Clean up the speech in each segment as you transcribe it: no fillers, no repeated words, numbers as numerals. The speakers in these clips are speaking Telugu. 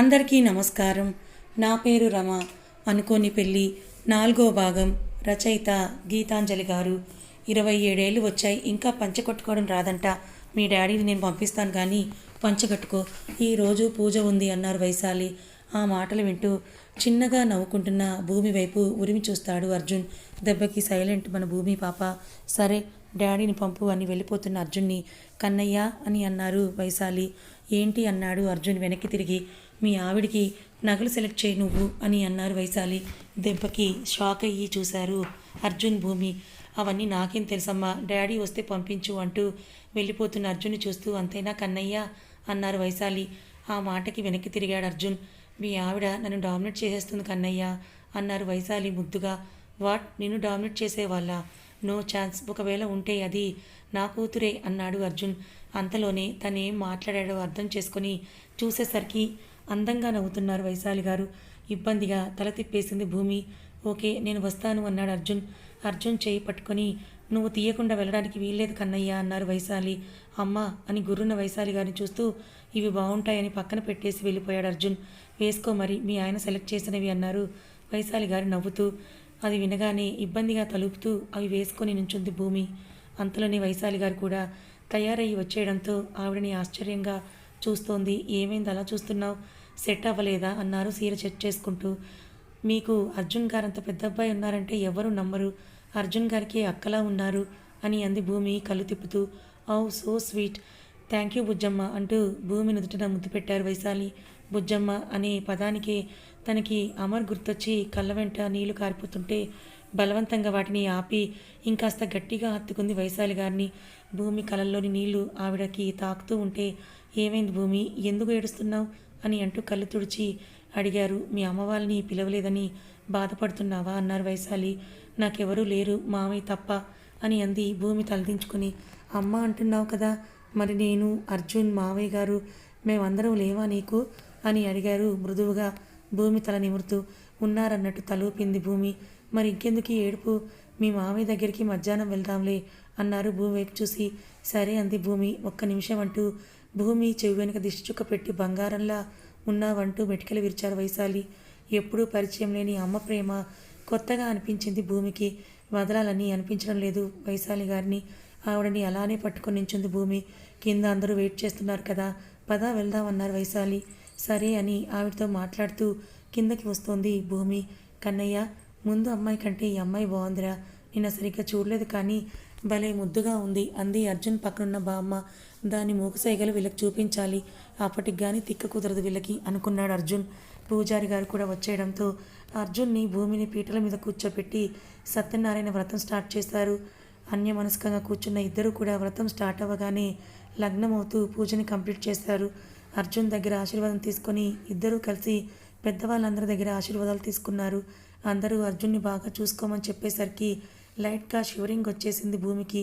అందరికీ నమస్కారం. నా పేరు రమ. అనుకోని పెళ్ళి 4వ భాగం. రచయిత గీతాంజలి గారు. 27 ఏళ్ళు వచ్చాయి, ఇంకా పంచకట్టుకోవడం రాదంట. మీ డాడీని నేను పంపిస్తాను కానీ పంచకట్టుకో, ఈరోజు పూజ ఉంది అన్నారు వైశాలి. ఆ మాటలు వింటూ చిన్నగా నవ్వుకుంటున్న భూమి వైపు ఉరిమి చూస్తాడు అర్జున్. దెబ్బకి సైలెంట్ మన భూమి పాప. సరే డాడీని పంపు అని వెళ్ళిపోతున్న అర్జున్ని కన్నయ్య అని అన్నారు వైశాలి. ఏంటి అన్నాడు అర్జున్ వెనక్కి తిరిగి. మీ ఆవిడికి నగలు సెలెక్ట్ చేయి నువ్వు అని అన్నారు వైశాలి. దెబ్బకి షాక్ అయ్యి చూశారు అర్జున్ భూమి. అవన్నీ నాకేం తెలుసమ్మా, డాడీ వస్తే పంపించు అంటూ వెళ్ళిపోతున్న అర్జున్ని చూస్తూ అంతేనా కన్నయ్య అన్నారు వైశాలి. ఆ మాటకి వెనక్కి తిరిగాడు అర్జున్. మీ ఆవిడ నన్ను డామినేట్ చేసేస్తుంది కన్నయ్య అన్నారు వైశాలి ముద్దుగా. వాట్, నిన్ను డామినేట్ చేసేవాళ్ళ? నో ఛాన్స్, ఒకవేళ ఉంటే అది నా కూతురే అన్నాడు అర్జున్. అంతలోనే తనేం మాట్లాడాడో అర్థం చేసుకొని చూసేసరికి అందంగా నవ్వుతున్నారు వైశాలి గారు. ఇబ్బందిగా తల తిప్పేసింది భూమి. ఓకే నేను వస్తాను అన్నాడు అర్జున్. అర్జున్ చేయి పట్టుకొని నువ్వు తీయకుండా వెళ్ళడానికి వీల్లేదు కన్నయ్య అన్నారు వైశాలి. అమ్మ అని గుర్రున్న వైశాలి గారిని చూస్తూ ఇవి బాగుంటాయని పక్కన పెట్టేసి వెళ్ళిపోయాడు అర్జున్. వేసుకో మరి, మీ ఆయన సెలెక్ట్ చేసినవి అన్నారు వైశాలి గారు నవ్వుతూ. అది వినగానే ఇబ్బందిగా తలుపుతూ అవి వేసుకొని నుంచుంది భూమి. అంతలోనే వైశాలి గారు కూడా తయారయ్యి వచ్చేయడంతో ఆవిడని ఆశ్చర్యంగా చూస్తోంది. ఏమైంది అలా చూస్తున్నావు, సెట్ అవ్వలేదా అన్నారు సీర చెక్ చేసుకుంటూ. మీకు అర్జున్ గారు అంత పెద్ద అబ్బాయి ఉన్నారంటే ఎవరు నమ్మరు, అర్జున్ గారికి అక్కలా ఉన్నారు అని అంది భూమి కళ్ళు తిప్పుతూ. ఔ so sweet, thank you Bujjamma అంటూ భూమి నుదుటిన ముద్దు పెట్టారు వైశాలి. బుజ్జమ్మ అనే పదానికి తనకి అమర్ గుర్తొచ్చి కళ్ళ వెంట నీళ్లు కారిపోతుంటే బలవంతంగా వాటిని ఆపి ఇంకాస్త గట్టిగా హత్తుకుంది వైశాలి గారిని. భూమి కళ్ళల్లోని నీళ్లు ఆవిడకి తాకుతూ ఉంటే ఏమైంది భూమి, ఎందుకు ఏడుస్తున్నావు అని అంటూ కళ్ళు తుడిచి అడిగారు. మీ అమ్మ వాళ్ళని పిలవలేదని బాధపడుతున్నావా అన్నారు వైశాలి. నాకెవరూ లేరు మామయ్య తప్ప అని అంది భూమి తలదించుకొని. అమ్మ అంటున్నావు కదా, మరి నేను అర్జున్ మావయ్య గారు మేమందరం లేవా నీకు అని అడిగారు మృదువుగా. భూమి తల నిమురుతూ ఉన్నారన్నట్టు తలూపింది భూమి. మరి ఇంకెందుకు ఏడుపు, మీ మామయ్య దగ్గరికి మధ్యాహ్నం వెళ్దాంలే అన్నారు భూమి వైపు చూసి. సరే అంది భూమి. ఒక్క నిమిషం అంటూ భూమి చెవి వెనుక దిష్టి చుక్క పెట్టి బంగారంలా ఉన్నావంటూ మెటికలు విరిచారు వైశాలి. ఎప్పుడూ పరిచయం లేని అమ్మ ప్రేమ కొత్తగా అనిపించింది భూమికి. వదలాలని అనిపించడం లేదు వైశాలి గారిని. ఆవిడని అలానే పట్టుకొని నించుంది భూమి. కింద అందరూ వెయిట్ చేస్తున్నారు కదా, పద వెళ్దామన్నారు వైశాలి. సరే అని ఆవిడతో మాట్లాడుతూ కిందకి వస్తోంది భూమి. కన్నయ్య, ముందు అమ్మాయి కంటే ఈ అమ్మాయి బాగుందిరా, నిన్న సరిగ్గా చూడలేదు కానీ భలే ముద్దుగా ఉంది అంది అర్జున్ పక్కనున్న బామ్మ. దాని మూకసైగలు వీళ్ళకి చూపించాలి, అప్పటికి కానీ తిక్క కుదరదు వీళ్ళకి అనుకున్నాడు అర్జున్. పూజారి గారు కూడా వచ్చేయడంతో అర్జున్ని భూమిని పీటల మీద కూర్చోపెట్టి సత్యనారాయణ వ్రతం స్టార్ట్ చేశారు. అన్యమనస్కంగా కూర్చున్న ఇద్దరు కూడా వ్రతం స్టార్ట్ అవ్వగానే లగ్నమవుతూ పూజని కంప్లీట్ చేశారు. అర్జున్ దగ్గర ఆశీర్వాదం తీసుకొని ఇద్దరూ కలిసి పెద్దవాళ్ళందరి దగ్గర ఆశీర్వాదాలు తీసుకున్నారు. అందరూ అర్జున్ని బాగా చూసుకోమని చెప్పేసరికి లైట్గా షివరింగ్ వచ్చేసింది భూమికి.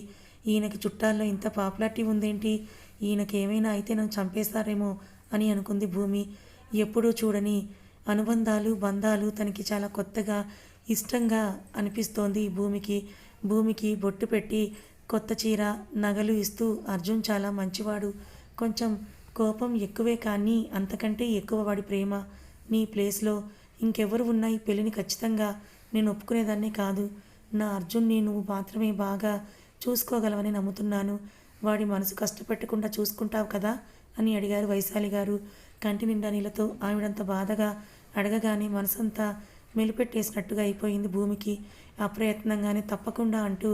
ఈయనకి చుట్టాల్లో ఇంత పాపులారిటీ ఉందేంటి, ఈయనకి ఏమైనా అయితే నన్ను చంపేస్తారేమో అని అనుకుంది భూమి. ఎప్పుడూ చూడని అనుబంధాలు బంధాలు తనకి చాలా కొత్తగా ఇష్టంగా అనిపిస్తోంది భూమికి. భూమికి బొట్టు పెట్టి కొత్త చీర నగలు ఇస్తూ అర్జున్ చాలా మంచివాడు, కొంచెం కోపం ఎక్కువే కానీ అంతకంటే ఎక్కువ వాడి ప్రేమ. నీ ప్లేస్లో ఇంకెవరు ఉన్నా ఈ పెళ్ళిని ఖచ్చితంగా నేను ఒప్పుకునేదాన్నే కాదు. నా అర్జున్ని నువ్వు మాత్రమే బాగా చూసుకోగలవని నమ్ముతున్నాను. వాడి మనసు కష్టపెట్టకుండా చూసుకుంటావు కదా అని అడిగారు వైశాలి గారు. కంటి నిండా నీళ్ళతో ఆవిడంత బాధగా అడగగానే మనసంతా మెలిపెట్టేసినట్టుగా అయిపోయింది భూమికి. అప్రయత్నంగానే తప్పకుండా అంటూ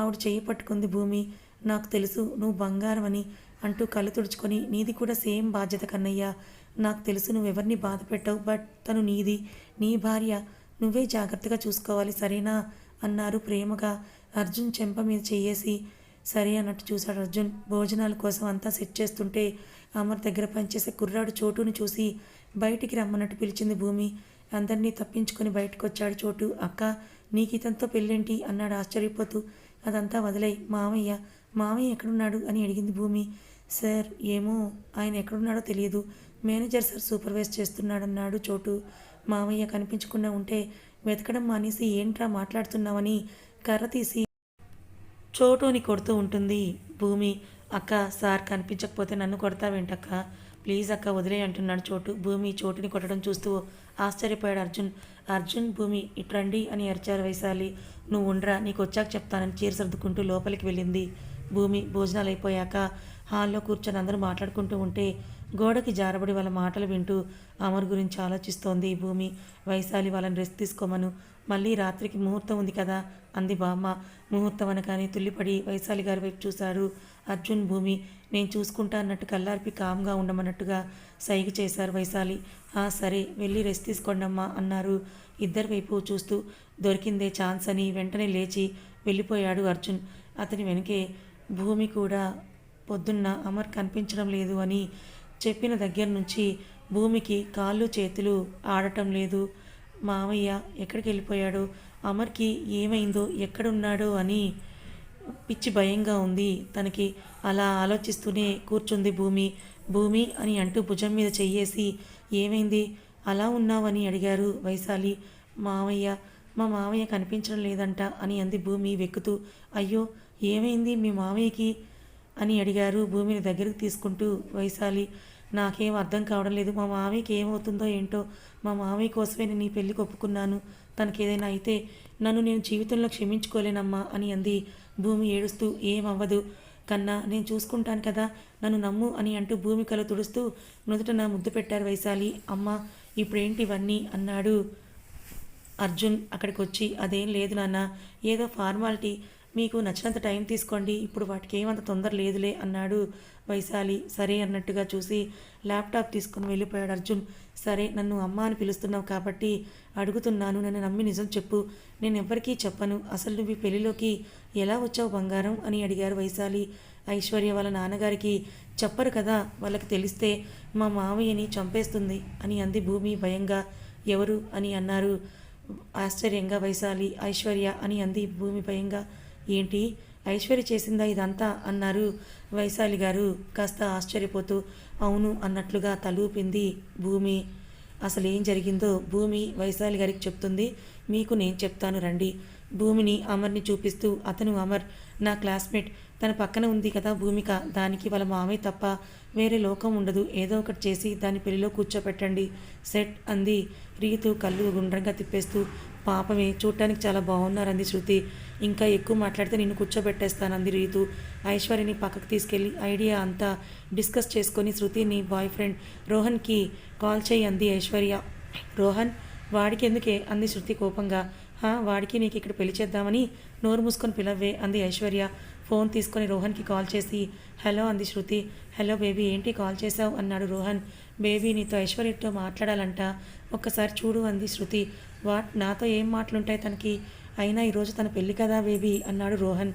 ఆవిడ చెయ్యి పట్టుకుంది భూమి. నాకు తెలుసు నువ్వు బంగారం అని అంటూ కళ్ళు తుడుచుకొని నీది కూడా సేమ్ బాధ్యత కన్నయ్య. నాకు తెలుసు నువ్వెవరిని బాధ పెట్టవు, బట్ తను నీది, నీ భార్య, నువ్వే జాగ్రత్తగా చూసుకోవాలి సరేనా అన్నారు ప్రేమగా అర్జున్ చెంప మీద చెయ్యేసి. సరే అన్నట్టు చూశాడు అర్జున్. భోజనాల కోసం అంతా సెట్ చేస్తుంటే అమర్ దగ్గర పనిచేసే కుర్రాడు చోటుని చూసి బయటికి రమ్మన్నట్టు పిలిచింది భూమి. అందరినీ తప్పించుకొని బయటకు వచ్చాడు చోటు. అక్క, నీకు ఇతనితో పెళ్ళేంటి అన్నాడు ఆశ్చర్యపోతూ. అదంతా వదిలేయ్, మామయ్య ఎక్కడున్నాడు అని అడిగింది భూమి. సార్ ఏమో, ఆయన ఎక్కడున్నాడో తెలియదు, మేనేజర్ సార్ సూపర్వైజ్ చేస్తున్నాడన్నాడు చోటు. మామయ్య కనిపించకుండా ఉంటే వెతకడం మానేసి ఏంట్రా మాట్లాడుతున్నావని కర్ర తీసి చోటుని కొడుతూ ఉంటుంది భూమి. అక్క, సార్ కనిపించకపోతే నన్ను కొడతావేంటక్క, ప్లీజ్ అక్క వదిలే అంటున్నాడు చోటు. భూమి చోటుని కొట్టడం చూస్తూ ఆశ్చర్యపోయాడు అర్జున్. అర్జున్, భూమి ఇట్రండి అని అరిచారు వైశాలి. నువ్వు ఉండరా, నీకు వచ్చాక చెప్తానని చీర సర్దుకుంటూ లోపలికి వెళ్ళింది భూమి. భోజనాలు అయిపోయాక హాల్లో కూర్చొని అందరూ మాట్లాడుకుంటూ ఉంటే గోడకి జారబడి వాళ్ళ మాటలు వింటూ అమర్ గురించి ఆలోచిస్తోంది భూమి. వైశాలి వాళ్ళని రెస్ట్ తీసుకోమను, మళ్ళీ రాత్రికి ముహూర్తం ఉంది కదా అంది బామ్మ. ముహూర్తం అనగానే తుల్లిపడి వైశాలి గారి వైపు చూశారు అర్జున్. భూమి నేను చూసుకుంటా అన్నట్టు కల్లార్పి కామ్గా ఉండమన్నట్టుగా సైగ చేశారు వైశాలి. సరే వెళ్ళి రెస్ట్ తీసుకోండమ్మా అన్నారు. ఇద్దరి వైపు చూస్తూ దొరికిందే ఛాన్స్ అని వెంటనే లేచి వెళ్ళిపోయాడు అర్జున్. అతని వెనకే భూమి కూడా పొద్దున్న అమర్ కనిపించడం లేదు అని చెప్పిన దగ్గర నుంచి భూమికి కాళ్ళు చేతులు ఆడటం లేదు. మామయ్య ఎక్కడికి వెళ్ళిపోయాడో, అమర్కి ఏమైందో, ఎక్కడున్నాడో అని పిచ్చి భయంగా ఉంది తనకి. అలా ఆలోచిస్తూనే కూర్చుంది భూమి. భూమి అని అంటూ భుజం మీద చెయ్యేసి ఏమైంది అలా ఉన్నావని అడిగారు వైశాలి. మామయ్య, మా మామయ్య కనిపించడం లేదంట అని అంది భూమి వెక్కుతూ. అయ్యో ఏమైంది మీ మామయ్యకి అని అడిగారు భూమిని దగ్గరికి తీసుకుంటూ వైశాలి. నాకేం అర్థం కావడం లేదు, మా మామయ్యకి ఏమవుతుందో ఏంటో. మా మామయ్య కోసమే నేను నీ పెళ్ళికి ఒప్పుకున్నాను. తనకేదైనా అయితే నన్ను నేను జీవితంలో క్షమించుకోలేనమ్మా అని అంది భూమి ఏడుస్తూ. ఏమవ్వదు కన్నా, నేను చూసుకుంటాను కదా, నన్ను నమ్ము అని అంటూ భూమి కళ్ళు తుడుస్తూ నుదుట ముద్దు పెట్టారు వైశాలి. అమ్మ ఇప్పుడేంటి ఇవన్నీ అన్నాడు అర్జున్ అక్కడికి వచ్చి. అదేం లేదు నాన్న, ఏదో ఫార్మాలిటీ, మీకు నచ్చినంత టైం తీసుకోండి, ఇప్పుడు వాటికి ఏమంత తొందర లేదులే అన్నాడు వైశాలి. సరే అన్నట్టుగా చూసి ల్యాప్టాప్ తీసుకుని వెళ్ళిపోయాడు అర్జున్. సరే నన్ను అమ్మ అని పిలుస్తున్నావు కాబట్టి అడుగుతున్నాను, నన్ను నమ్మి నిజం చెప్పు, నేను ఎవ్వరికీ చెప్పను. అసలు నువ్వు ఈ పెళ్లిలోకి ఎలా వచ్చావు బంగారం అని అడిగారు వైశాలి. ఐశ్వర్య వాళ్ళ నాన్నగారికి చెప్పరు కదా, వాళ్ళకి తెలిస్తే మా మామయ్యని చంపేస్తుంది అని అంది భూమి భయంగా. ఎవరు అని అన్నారు ఆశ్చర్యంగా వైశాలి. ఐశ్వర్య అని అంది భూమి భయంగా. ఏంటి ఐశ్వర్య చేసిందా ఇదంతా అన్నారు వైశాలి గారు కాస్త ఆశ్చర్యపోతూ. అవును అన్నట్లుగా తలూపింది భూమి. అసలు ఏం జరిగిందో భూమి వైశాలి గారికి చెప్తుంది. మీకు నేను చెప్తాను రండి. భూమిని అమర్ని చూపిస్తూ, అతను అమర్ నా క్లాస్మేట్, తన పక్కన ఉంది కదా భూమిక, దానికి వాళ్ళ మామయ్య తప్ప వేరే లోకం ఉండదు. ఏదో ఒకటి చేసి దాని పెళ్లిలో కూర్చోపెట్టండి సెట్ అంది రీతు కళ్ళు గుండ్రంగా తిప్పేస్తూ. పాపమే చూడటానికి చాలా బాగున్నారంది శృతి. ఇంకా ఎక్కువ మాట్లాడితే నిన్ను కూర్చోబెట్టేస్తానంది రీతు. ఐశ్వర్యని పక్కకు తీసుకెళ్ళి ఐడియా అంతా డిస్కస్ చేసుకొని శృతిని బాయ్ ఫ్రెండ్ రోహన్కి కాల్ చేయి అంది ఐశ్వర్య. రోహన్ వాడికి ఎందుకే అంది శృతి కోపంగా. వాడికి నీకు ఇక్కడ పెళ్లి చేద్దామని నోరు మూసుకొని పిలవ్వే అంది ఐశ్వర్య. ఫోన్ తీసుకొని రోహన్కి కాల్ చేసి హలో అంది శృతి. హలో బేబీ ఏంటి కాల్ చేసావు అన్నాడు రోహన్. బేబీ నీతో ఐశ్వర్యతో మాట్లాడాలంట, ఒక్కసారి చూడు అంది శృతి. వాట్ నాతో ఏం మాటలుంటాయి తనకి, అయినా ఈరోజు తన పెళ్ళి కదా బేబీ అన్నాడు రోహన్.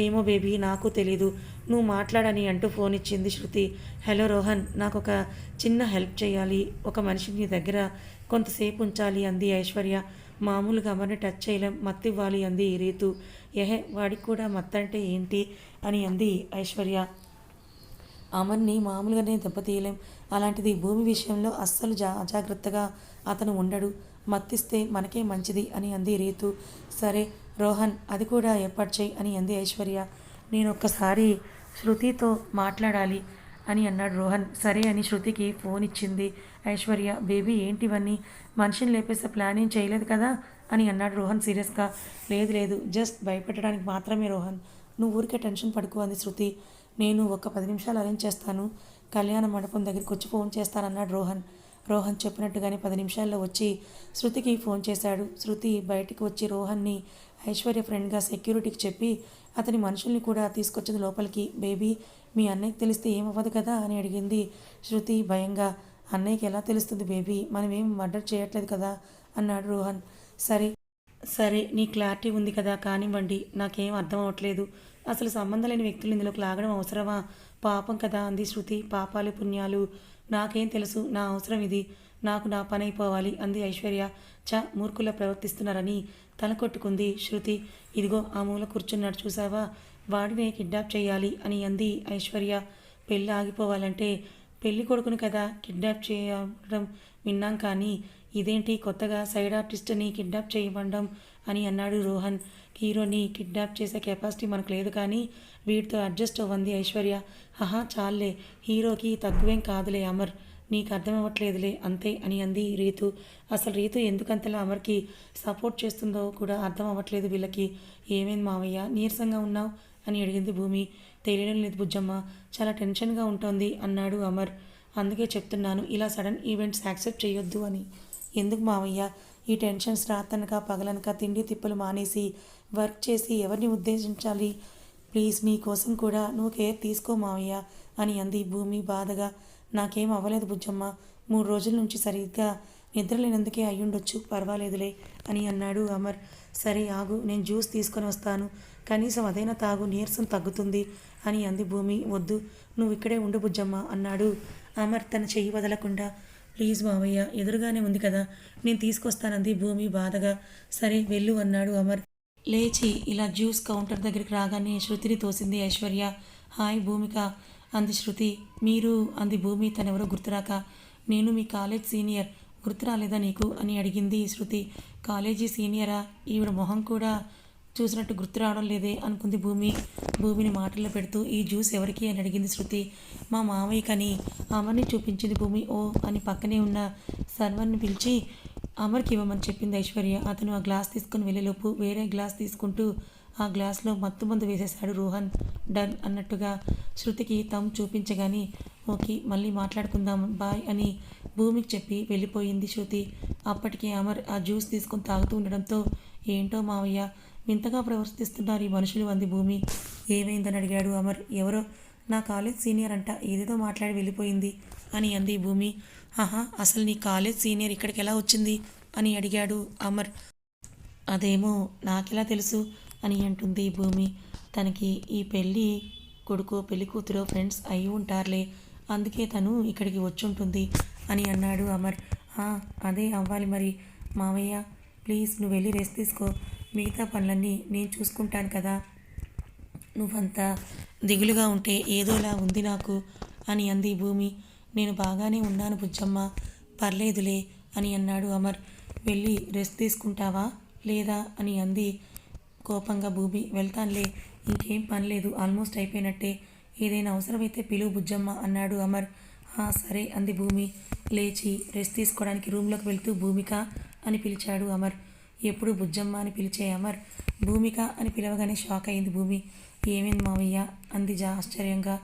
ఏమో బేబీ నాకు తెలీదు, నువ్వు మాట్లాడని అంటూ ఫోన్ ఇచ్చింది శృతి. హలో రోహన్, నాకు ఒక చిన్న హెల్ప్ చేయాలి, ఒక మనిషిని నీ దగ్గర కొంతసేపు ఉంచాలి అంది ఐశ్వర్య. మామూలుగా అమర్ని టచ్ చేయలేం, మత్తివ్వాలి అంది రీతు. వాడికి కూడా మత్తంటే ఏంటి అని అంది ఐశ్వర్య. అమర్ని మామూలుగానే దెబ్బతీయలేం, అలాంటిది భూమి విషయంలో అస్సలు అజాగ్రత్తగా అతను ఉండడు, మత్తిస్తే మనకే మంచిది అని అంది రీతు. సరే రోహన్ అది కూడా ఏర్పాటు చేయి అని అంది ఐశ్వర్య. నేను ఒక్కసారి శృతితో మాట్లాడాలి అని అన్నాడు రోహన్. సరే అని శృతికి ఫోన్ ఇచ్చింది ఐశ్వర్య. బేబీ ఏంటివన్నీ, మనిషిని లేపేసే ప్లాన్ ఏం చేయలేదు కదా అని అన్నాడు రోహన్ సీరియస్గా. లేదు లేదు, జస్ట్ భయపెట్టడానికి మాత్రమే రోహన్, నువ్వు ఊరికే టెన్షన్ పడుకో అంది శృతి. నేను ఒక 10 నిమిషాలు అరేంజ్ చేస్తాను, కళ్యాణ మండపం దగ్గరికి వచ్చి ఫోన్ చేస్తానన్నాడు రోహన్. రోహన్ చెప్పినట్టుగానే 10 నిమిషాల్లో వచ్చి శృతికి ఫోన్ చేశాడు. శృతి బయటికి వచ్చి రోహన్ని ఐశ్వర్య ఫ్రెండ్గా సెక్యూరిటీకి చెప్పి అతని మనుషుల్ని కూడా తీసుకొచ్చింది లోపలికి. బేబీ మీ అన్నయ్యకి తెలిస్తే ఏమవ్వదు కదా అని అడిగింది శృతి భయంగా. అన్నయ్యకి ఎలా తెలుస్తుంది బేబీ, మనమేం మర్డర్ చేయట్లేదు కదా అన్నాడు రోహన్. సరే సరే నీ క్లారిటీ ఉంది కదా, కానివ్వండి, నాకేం అర్థం అవ్వట్లేదు, అసలు సంబంధం లేని వ్యక్తులు ఇందులోకి లాగడం అవసరమా, పాపం కదా అంది శృతి. పాపాలు పుణ్యాలు నాకేం తెలుసు, నా అవసరం ఇది, నాకు నా పని అయిపోవాలి అంది ఐశ్వర్య. మూర్ఖులా ప్రవర్తిస్తున్నారని తల కొట్టుకుంది శృతి. ఇదిగో ఆ మూల కూర్చున్నాడు చూసావా, వాడినే కిడ్నాప్ చేయాలి అని అంది ఐశ్వర్య. పెళ్ళి ఆగిపోవాలంటే పెళ్లి కొడుకుని కదా కిడ్నాప్ చేయడం విన్నాం, కానీ ఇదేంటి కొత్తగా సైడ్ ఆర్టిస్ట్ని కిడ్నాప్ చేయమండం అని అన్నాడు రోహన్. హీరోని కిడ్నాప్ చేసే కెపాసిటీ మనకు లేదు కానీ వీటితో అడ్జస్ట్ అవ్వంది ఐశ్వర్య. హహా చాలే, హీరోకి తక్కువేం కాదులే అమర్, నీకు అర్థం అవ్వట్లేదులే అంతే అని అంది రీతు. అసలు రీతు ఎందుకంతలా అమర్కి సపోర్ట్ చేస్తుందో కూడా అర్థం అవ్వట్లేదు వీళ్ళకి. ఏమైంది మావయ్య, నీరసంగా ఉన్నావు అని అడిగింది భూమి. తెలియడం లేదు బుజ్జమ్మ, చాలా టెన్షన్గా ఉంటుంది అన్నాడు అమర్. అందుకే చెప్తున్నాను ఇలా సడన్ ఈవెంట్స్ యాక్సెప్ట్ చేయొద్దు అని. ఎందుకు మావయ్య ఈ టెన్షన్స్? రాతనక పగలనక తిండి తిప్పలు మానేసి వర్క్ చేసి ఎవరిని ఉద్దేశించాలి? ప్లీజ్ నీ కోసం కూడా నువ్వు కేర్ తీసుకో మావయ్య అని అంది భూమి బాధగా. నాకేం అవ్వలేదు బుజ్జమ్మ, 3 రోజుల నుంచి సరిగ్గా నిద్రలేనందుకే అయ్యుండొచ్చు, పర్వాలేదులే అని అన్నాడు అమర్. సరే ఆగు, నేను జ్యూస్ తీసుకొని వస్తాను, కనీసం అదైనా తాగు, నీరసం తగ్గుతుంది అని అంది భూమి. వద్దు, నువ్వు ఇక్కడే ఉండు బుజ్జమ్మ అన్నాడు అమర్ తన చెయ్యి వదలకుండా. ప్లీజ్ మావయ్య, ఎదురుగానే ఉంది కదా, నేను తీసుకొస్తానంది భూమి బాధగా. సరే వెళ్ళు అన్నాడు అమర్. లేచి ఇలా జ్యూస్ కౌంటర్ దగ్గరికి రాగానే శృతిని తోసింది ఐశ్వర్య. హాయ్ భూమిక అంది శృతి. మీరు అంది భూమి తనెవరో గుర్తురాక. నేను మీ కాలేజ్ సీనియర్, గుర్తు రాలేదా నీకు అని అడిగింది శృతి. కాలేజీ సీనియరా? ఈవిడ మొహం కూడా చూసినట్టు గుర్తు రావడం లేదే అనుకుంది భూమి. భూమిని మాటల్లో పెడుతూ ఈ జ్యూస్ ఎవరికి అని అడిగింది శృతి. మా మావయ్యకని అమర్ని చూపించింది భూమి. ఓ అని పక్కనే ఉన్న సర్వర్ని పిలిచి అమర్కి ఇవ్వమని చెప్పింది ఐశ్వర్య. అతను ఆ గ్లాస్ తీసుకుని వెళ్ళేలోపు వేరే గ్లాస్ తీసుకుంటూ ఆ గ్లాస్లో మత్తు మందు వేసేశాడు రోహన్. డన్ అన్నట్టుగా శృతికి తమ్ చూపించగానే ఓకే మళ్ళీ మాట్లాడుకుందాం బాయ్ అని భూమికి చెప్పి వెళ్ళిపోయింది శృతి. అప్పటికే అమర్ ఆ జ్యూస్ తీసుకుని తాగుతూ ఉండడంతో ఏంటో మావయ్య వింతగా ప్రవర్తిస్తున్నారు ఈ మనుషులు అంది భూమి. ఏమైందని అడిగాడు అమర్. ఎవరో నా కాలేజ్ సీనియర్ అంట, ఏదేదో మాట్లాడి వెళ్ళిపోయింది అని అంది భూమి. ఆహా, అసలు నీ కాలేజ్ సీనియర్ ఇక్కడికి ఎలా వచ్చింది అని అడిగాడు అమర్. అదేమో నాకెలా తెలుసు అని అంటుంది భూమి. తనకి ఈ పెళ్ళి కొడుకో పెళ్లి కూతురో ఫ్రెండ్స్ అయి ఉంటారులే, అందుకే తను ఇక్కడికి వచ్చుంటుంది అని అన్నాడు అమర్. అదే అవ్వాలి మరి. మావయ్య ప్లీజ్ నువ్వు వెళ్ళి రెస్ట్ తీసుకో, మిగతా పనులన్నీ నేను చూసుకుంటాను కదా, నువ్వంతా దిగులుగా ఉంటే ఏదోలా ఉంది నాకు అని అంది భూమి. నేను బాగానే ఉన్నాను బుజ్జమ్మ, పర్లేదులే అని అన్నాడు అమర్. వెళ్ళి రెస్ట్ తీసుకుంటావా లేదా అని అంది కోపంగా భూమి. వెళ్తానులే, ఇంకేం పనిలేదు, ఆల్మోస్ట్ అయిపోయినట్టే, ఏదైనా అవసరమైతే పిలువు బుజ్జమ్మ అన్నాడు అమర్. సరే అంది భూమి. లేచి రెస్ట్ తీసుకోవడానికి రూమ్లోకి వెళ్తూ భూమిక అని పిలిచాడు అమర్. ఎప్పుడు బుజ్జమ్మ అని పిలిచే అమర్ భూమిక అని పిలవగానే షాక్ అయింది భూమి. ఏమైంది మావయ్య అంది ఆశ్చర్యంగా.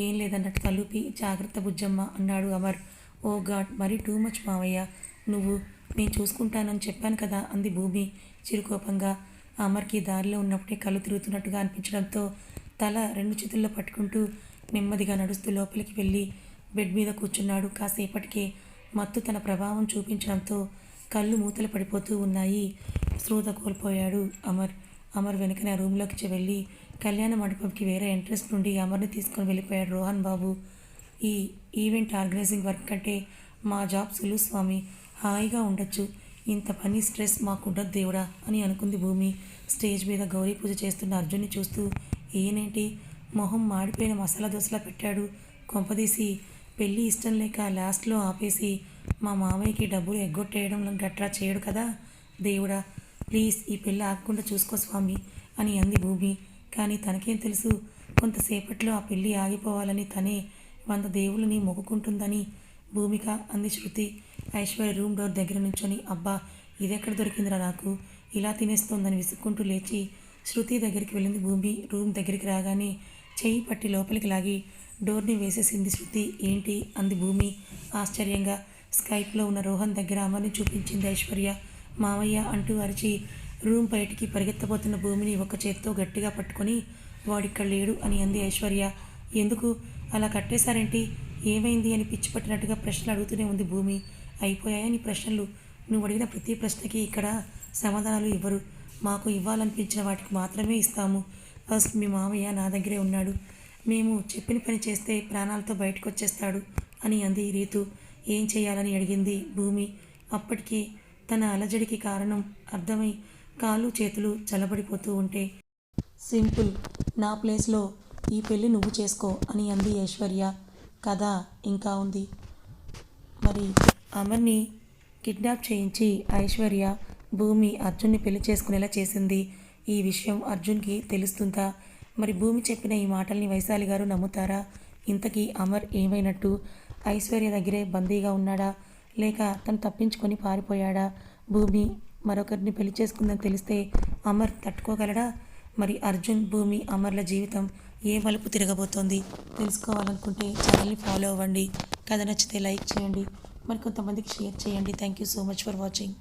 ఏం లేదన్నట్టు తలుపి జాగ్రత్త బుజ్జమ్మ అన్నాడు అమర్. ఓ గాడ్, మరీ టూ మచ్ మావయ్య, నువ్వు నేను చూసుకుంటానని చెప్పాను కదా అంది భూమి చిరుకోపంగా. అమర్కి దారిలో ఉన్నప్పుడే కళ్ళు తిరుగుతున్నట్టుగా అనిపించడంతో తల 2 చేతుల్లో పట్టుకుంటూ నెమ్మదిగా నడుస్తూ లోపలికి వెళ్ళి బెడ్ మీద కూర్చున్నాడు. కాసేపటికే మత్తు తన ప్రభావం చూపించడంతో కళ్ళు మూతలు పడిపోతూ ఉన్నాయి. స్పృహ కోల్పోయాడు అమర్ వెనుకనే రూమ్లోకి వెళ్ళి కళ్యాణ మండపంకి వేరే ఎంట్రెన్స్ నుండి అమర్ని తీసుకొని వెళ్ళిపోయాడు రోహన్ బాబు. ఈ ఈవెంట్ ఆర్గనైజింగ్ వర్క్ కంటే మా జాబ్ సులువు స్వామి, హాయిగా ఉండొచ్చు, ఇంత పని స్ట్రెస్ మాకుండదు దేవుడా అని అనుకుంది భూమి. స్టేజ్ మీద గౌరీ పూజ చేస్తున్న అర్జున్ని చూస్తూ ఈయనేంటి మొహం మాడిపోయిన మసాలా దోశలా పెట్టాడు, కొంపదీసి పెళ్ళి ఇష్టం లేక లాస్ట్లో ఆపేసి మా మామయ్యకి డబ్బులు ఎగ్గొట్టేయడం గట్రా చేయడు కదా దేవుడా, ప్లీజ్ ఈ పెళ్ళి ఆగకుండా చూసుకో స్వామి అని అంది భూమి. కానీ తనకేం తెలుసు, కొంతసేపట్లో ఆ పెళ్ళి ఆగిపోవాలని తనే 100 దేవుళ్ళని మొక్కుకుంటుందని. భూమిక అంది శృతి ఐశ్వర్య రూమ్ డోర్ దగ్గర నుంచొని. అబ్బా, ఇదెక్కడ దొరికిందిరా నాకు, ఇలా తినేస్తోందని విసుక్కుంటూ లేచి శృతి దగ్గరికి వెళ్ళింది భూమి. రూమ్ దగ్గరికి రాగానే చెయ్యి పట్టి లోపలికి లాగి డోర్ని వేసేసింది శృతి. ఏంటి అంది భూమి ఆశ్చర్యంగా. స్కైప్లో ఉన్న రోహన్ దగ్గర అమర్ని చూపించింది ఐశ్వర్య. మావయ్య అంటూ అరిచి రూమ్ బయటికి పరిగెత్తబోతున్న భూమిని ఒక చేత్తో గట్టిగా పట్టుకొని వాడిక్కడ లేడు అని అంది ఐశ్వర్య. ఎందుకు అలా కట్టేశారేంటి, ఏమైంది అని పిచ్చి పట్టినట్టుగా ప్రశ్నలు అడుగుతూనే ఉంది భూమి. అయిపోయాయా నీ ప్రశ్నలు, నువ్వు అడిగిన ప్రతి ప్రశ్నకి ఇక్కడ సమాధానాలు ఇవ్వరు, మాకు ఇవ్వాలనిపించిన వాటికి మాత్రమే ఇస్తాము. ఫస్ట్ మీ మావయ్య నా దగ్గరే ఉన్నాడు, మేము చెప్పిన పని చేస్తే ప్రాణాలతో బయటకు వచ్చేస్తాడు అని అంది రీతు. ఏం చేయాలని అడిగింది భూమి. అప్పటికి తన అలజడికి కారణం అర్థమై కాళ్ళు చేతులు చల్లబడిపోతూ ఉంటే సింపుల్, నా ప్లేస్లో ఈ పెళ్ళి నువ్వు చేసుకో అని అంది ఐశ్వర్య. కథ ఇంకా ఉంది. మరి అమర్ని కిడ్నాప్ చేయించి ఐశ్వర్య భూమి అర్జున్ని పెళ్లి చేసుకునేలా చేసింది. ఈ విషయం అర్జున్కి తెలుస్తుందా? మరి భూమి చెప్పిన ఈ మాటల్ని వైశాలి గారు నమ్ముతారా? ఇంతకీ అమర్ ఏమైనట్టు? ఐశ్వర్య దగ్గరే బందీగా ఉన్నాడా, లేక తను తప్పించుకొని పారిపోయాడా? భూమి మరొకరిని పెళ్లి చేసుకుందని తెలిస్తే అమర్ తట్టుకోగలడా? మరి అర్జున్, భూమి, అమర్ల జీవితం ఏ మలుపు తిరగబోతోంది? తెలుసుకోవాలనుకుంటే ఛానల్ని ఫాలో అవ్వండి. కథ నచ్చితే లైక్ చేయండి, మరి కొంతమందికి షేర్ చేయండి. Thank you so much for watching.